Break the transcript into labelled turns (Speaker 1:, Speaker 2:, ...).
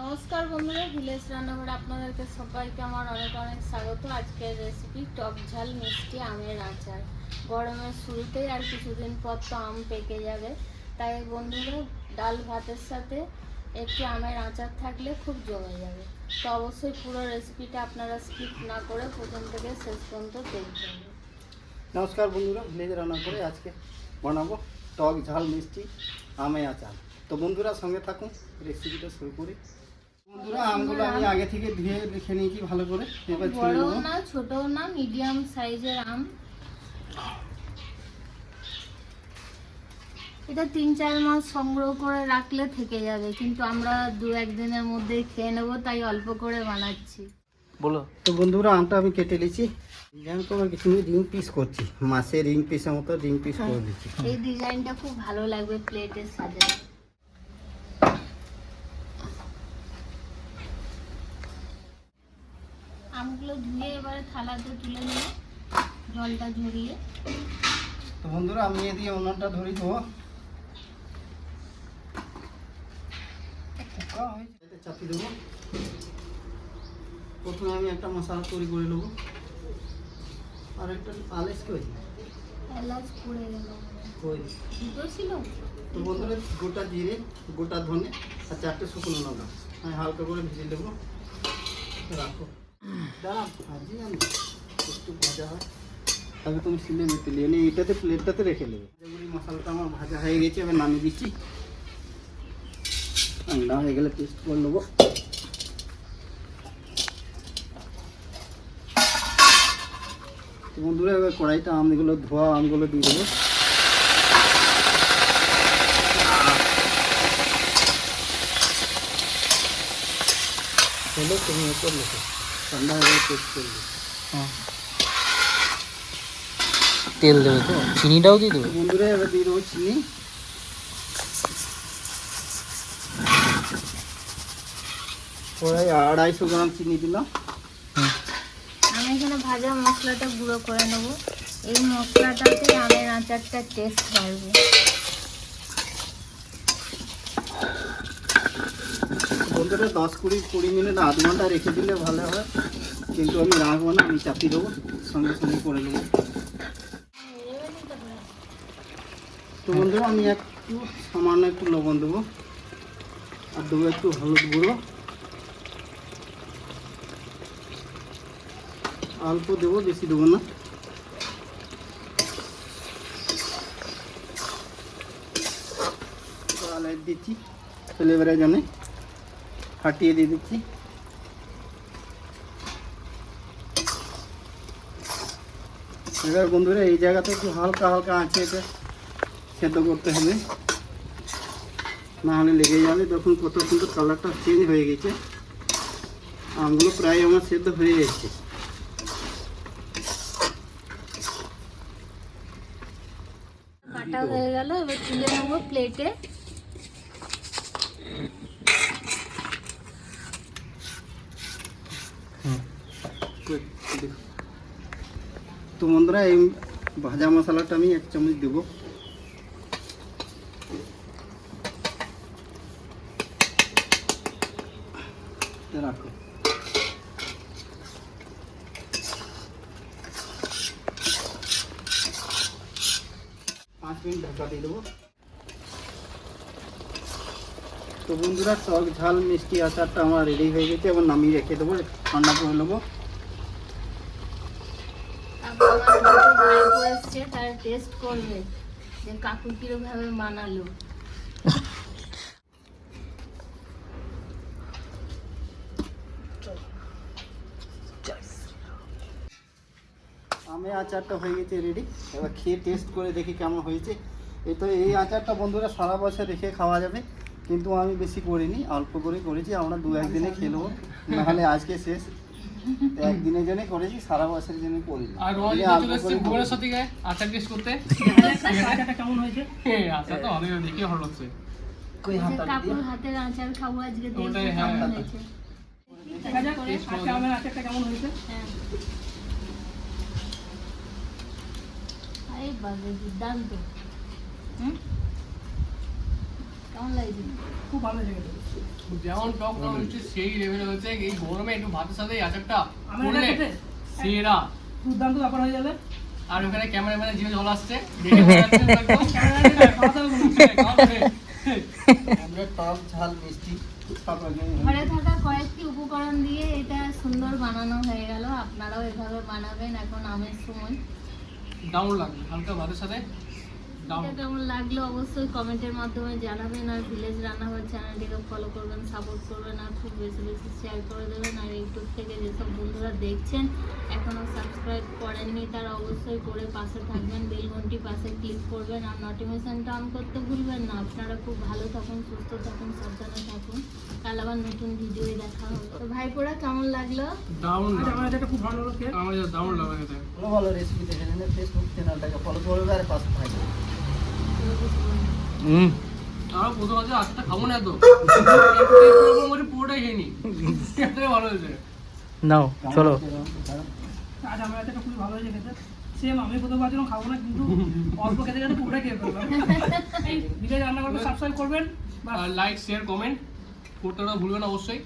Speaker 1: নমস্কার বন্ধুরা, ভিলেজ রান্নাঘরে আপনাদেরকে সবাইকে আমার অনেক অনেক স্বাগত। আজকের রেসিপি টক ঝাল মিষ্টি আমের আচার। গরমের শুরুতেই আর কিছুদিন পর তো আম পেকে যাবে, তাই বন্ধুরা ডাল ভাতের সাথে একটু আমের আচার থাকলে খুব জমে যাবে। তো অবশ্যই পুরো রেসিপিটা আপনারা স্কিপ না করে প্রথম থেকে শেষ পর্যন্ত দেখবেন।
Speaker 2: নমস্কার বন্ধুরা, ভিলেজ রান্না করে আজকে বানাবো টক ঝাল মিষ্টি আমের আচার। তো বন্ধুরা সঙ্গে থাকুন, রেসিপিটা শুরু করি। বন্ধুরা আমগুলো আমি আগে থেকে ধুয়ে রেখে নিয়েছি ভালো করে। এবার
Speaker 1: বড়ও না ছোটও না, মিডিয়াম সাইজের আম। এটা 3-4 মাস সংগ্রহ করে রাখলে থেকে যাবে, কিন্তু আমরা 2-1 দিনের মধ্যে খেয়ে নেবো, তাই অল্প করে বানাচ্ছি।
Speaker 2: বলো। তো বন্ধুরা আমটা আমি কেটে নিয়েছি, ডিজাইন করে কিছু রিং পিস করছি, মাছের রিং পিসের মতো রিং পিস করে দিচ্ছি।
Speaker 1: এই ডিজাইনটা খুব ভালো লাগবে প্লেটে সাজানো। আমগুলো ধুয়ে এবারে থালাতে তুলে নিয়ে জলটা ঝরিয়ে।
Speaker 2: তো বন্ধুরা আমি এ দিয়ে উনুনটা ধরি দেবো। চাপি দেবো। প্রথমে আমি একটা মশলা তৈরি করে নেবো, আর একটা আলেস করে
Speaker 1: এলাচ পড়ে গেল, দুটো ছিল।
Speaker 2: তো বন্ধুরা গোটা জিরে, গোটা ধনে আর 4টে শুকনো লঙ্কা আমি হালকা করে ভেজে দেবো। রাখো দাঁড়া, ভাজি আমি একটু ভাজা হয় তবে তুমি সিলে নিতে নিয়ে নিয়ে এটাতে প্লেটটাতে রেখে নেবে। মশলাটা আমার ভাজা হয়ে গেছে, এবার নামিয়ে দিচ্ছি। ঠান্ডা হয়ে গেলে পেস্ট করে নেবো। বন্ধুরা এবার কড়াইটা আমগুলো ধোয়া আমগুলো দিয়ে দেবো। হলো তুমি করলে ঠান্ডা হয়ে গেলে পেস্ট করবে।
Speaker 3: তেল দেবে তো, চিনিটাও দিয়ে দেবে।
Speaker 2: বন্ধুরা এবার দিয়ে দেবো চিনি। প্রায় 250 গ্রাম চিনি দিলাম।
Speaker 1: আমি এখানে ভাজা মশলাটা গুঁড়ো করে নেব। এই মশলাটাতে আমের আচারটা টেস্ট বাড়বে।
Speaker 2: বন্ধুরা 10-20 মিনিট আধ ঘন্টা রেখে দিলে ভালো হয়, কিন্তু আমি রাখবো না, আমি চাপিয়ে দেবো, সঙ্গে সঙ্গে করে নেবো। তো বন্ধুরা আমি একটু সামান্য একটু লবণ দেবো, আর দেবো একটু হলুদ গুঁড়ো, অল্প দেবো, বেশি দেবো না। লাইট দিচ্ছি ফ্লেভারের জন্য, ফাটিয়ে দিয়ে দিচ্ছি। এবার বন্ধুরা এই জায়গাতে একটু হালকা হালকা আঁচে এটা সেদ্ধ করতে হবে, না হলে লেগে যাবে। দেখুন কত সুন্দর কালারটা চেঞ্জ হয়ে গেছে, আমগুলো প্রায় আমার সেদ্ধ হয়ে গেছে।
Speaker 1: কাটা হয়ে গেল, এবার তুলে নেবো প্লেটে।
Speaker 2: তো বন্ধুরা এই ভাজা মশলাটা আমি 1 চামচ দেবো। রাখো। 5 মিনিট ঢাকা দিয়ে দেবো। তো বন্ধুরা টক ঝাল মিষ্টি আচারটা আমার রেডি হয়ে গেছে, এবার নামিয়ে রেখে দেবো, ঠান্ডা করে নেবো।
Speaker 1: তার টেস্ট করবে যে কাকু কিরকম বানালো।
Speaker 2: আমের আচারটা হয়ে গেছে রেডি, এবার খেয়ে টেস্ট করে দেখি কেমন হয়েছে। এই আচারটা বন্ধুরা সারা বছর রেখে খাওয়া যাবে, কিন্তু আমি বেশি করিনি, অল্প করে করেছি। আমরা 2-1 দিনে খেয়ে নেবো, নাহলে আজকে শেষ। একদিনের জন্য করেছি, সারা বছরের জন্য করিনি।
Speaker 3: আচার টেস্ট করতে কেমন হয়েছে? আচার তো অনেক দেখে ভালো লাগছে।
Speaker 1: কাকুর হাতের আচার খাবো আজকে, দেখবো কেমন হয়েছে।
Speaker 3: আচারটা কেমন হয়েছে?
Speaker 1: দুর্দান্ত। কেমন লাগছে?
Speaker 4: খুব ভালো হয়েছে খেতে।
Speaker 3: যেমন টক টক মিষ্টি সেই লেভেলে হচ্ছে এই গরমে একটু ভাতের সাথে এই আচারটা
Speaker 4: আমার
Speaker 3: করলে
Speaker 4: এটা খেতে
Speaker 3: সেরা।
Speaker 4: দুর্দান্ত ব্যাপার হয়ে যাবে।
Speaker 3: আর ওখানে ক্যামেরাম্যানের জিভে জল আসছে দেখে মনে হচ্ছে একদম
Speaker 4: খাওয়া দাওয়া করুন।
Speaker 2: আমরা টক ঝাল মিষ্টি সব রকম
Speaker 1: ঘরে থাকা কয়েকটি উপকরণ দিয়ে এটা সুন্দর বানানো হয়ে গেল। আপনারাও এভাবে বানাবেন, এখন আমের সময়।
Speaker 3: দারুণ লাগবে হালকা ভাতের সাথে দারুণ।
Speaker 1: এটা কেমন লাগলো অবশ্যই কমেন্টের মাধ্যমে জানাবেন। আর ভিলেজ রান্নাঘর চ্যানেলটিকে ফলো করবেন, সাপোর্ট করবেন, আর খুব বেশি বেশি শেয়ার করে দেবেন। আর ইউটিউব থেকে যেসব বন্ধুরা দেখছেন এখনও সাবস্ক্রাইব করেননি তারা অবশ্যই করে পাশে থাকবেন, বেল ঘন্টি পাশে ক্লিক করবেন, আর নোটিফিকেশনটা অন করতে ভুলবেন না। আপনারা খুব ভালো থাকুন, সুস্থ থাকুন, সাবধানে থাকুন। কাল আবার নতুন ভিডিওই দেখা হবে। তো ভাইপোরা কেমন লাগলো?
Speaker 3: দারুণ
Speaker 4: আচ্ছা, আমার
Speaker 3: লাগবে।
Speaker 4: এটা খুব ভালো লাগলো খেয়ে।
Speaker 3: আমার যেটা দারুণ লাগবে খেতে।
Speaker 2: ভালো ভালো রেসিপি দেখে নিন ফেসবুক চ্যানেলটাকে ফলো করবে আর পাশে থাকবে।
Speaker 3: আর প্রথম আছে আজটা খাবো না তো পুরোটাই খেয়ে নি এতটাই ভালো হয়েছে।
Speaker 5: নাও চলো।
Speaker 4: আজ আমার এটা খুবই ভালো হয়েছে খেতে। সেম আমি প্রথমবার যেরকম খাবো না, কিন্তু অল্প খেতে খেতে পুরোটাই খেয়ে ফেললাম। এই ভিলেজ রান্নাঘরকে সাবস্ক্রাইব করবেন।
Speaker 3: আর লাইক শেয়ার কমেন্ট করতে ভুলবেন না অবশ্যই।